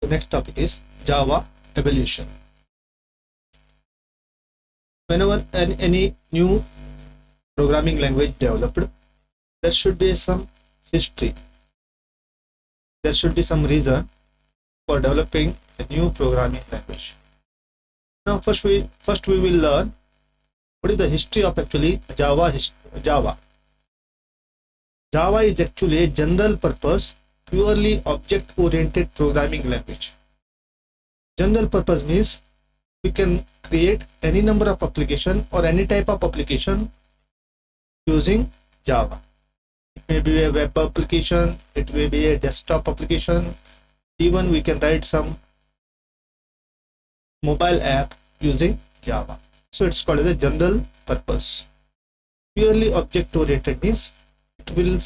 The next topic is Java evolution. Whenever any new programming language developed, there should be some history. There should be some reason for developing a new programming language. Now, first we will learn what is the history of actually Java. Java is actually a general purpose, purely object-oriented programming language. General purpose means we can create any number of application or any type of application using Java. It may be a web application, it may be a desktop application, even we can write some mobile app using Java. So it's called as a general purpose. Purely object oriented means it will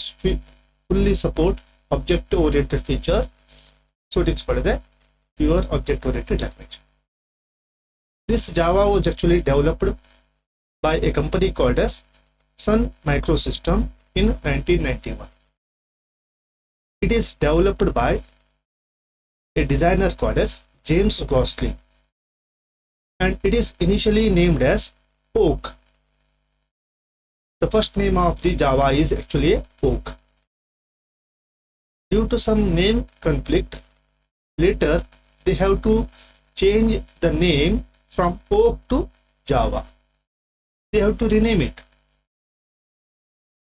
fully support object oriented feature. So it is called as a pure object oriented language. This Java was actually developed by a company called as Sun Microsystem in 1991. It is developed by a designer called as James Gosling, and it is initially named as Oak. The first name of the Java is actually Oak. Due to some name conflict, later they have to change the name from Oak to Java. They have to rename it.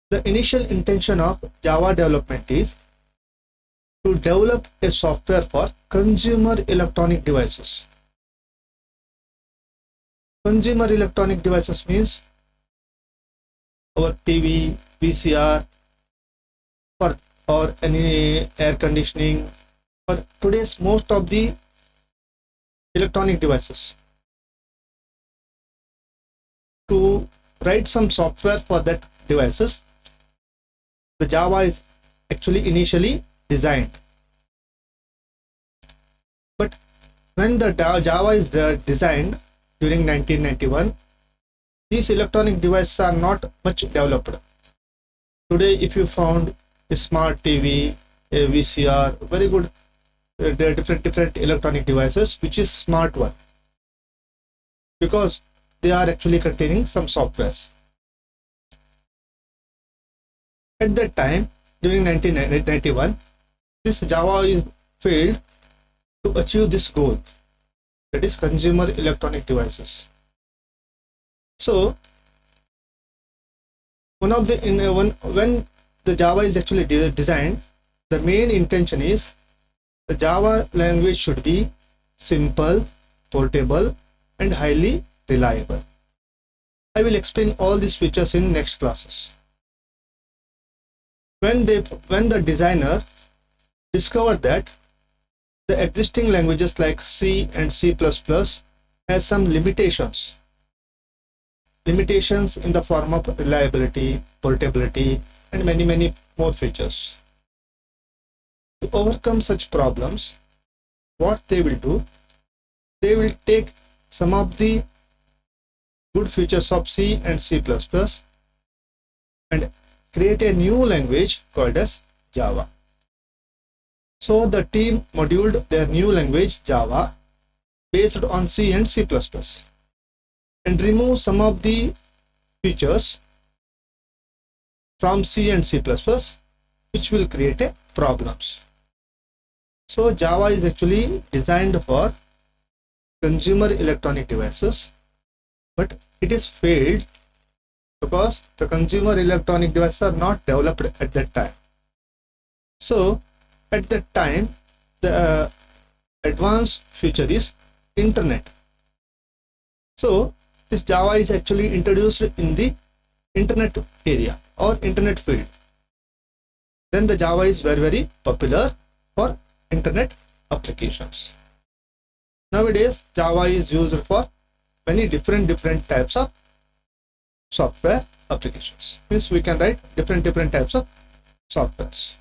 The initial intention of Java development is to develop a software for consumer electronic devices. Consumer electronic devices means our TV, VCR, or any air conditioning, or today's most of the electronic devices. To write some software for that devices, the Java is actually initially designed. But when the Java is designed during 1991, these electronic devices are not much developed. Today, if you found a smart TV, a VCR, very good, there are different electronic devices, which is smart one, because they are actually containing some softwares. At that time, during 1991, this Java is failed to achieve this goal, that is consumer electronic devices. So when the Java is actually designed, the main intention is the Java language should be simple, portable, and highly reliable. I will explain all these features in next classes. When the designer discovered that the existing languages like C and C++ has some limitations in the form of reliability, portability, and many more features. To overcome such problems, what they will do, they will take some of the good features of C and C++ and create a new language called as Java. So the team modeled their new language Java based on C and C++ and remove some of the features from C and C++, which will create problems. So Java is actually designed for consumer electronic devices, but it is failed because the consumer electronic devices are not developed at that time. So at that time, the advanced feature is internet. So this Java is actually introduced in the internet area or internet field. Then the Java is very popular for internet applications. Nowadays, Java is used for many different types of software applications. Means we can write different types of softwares.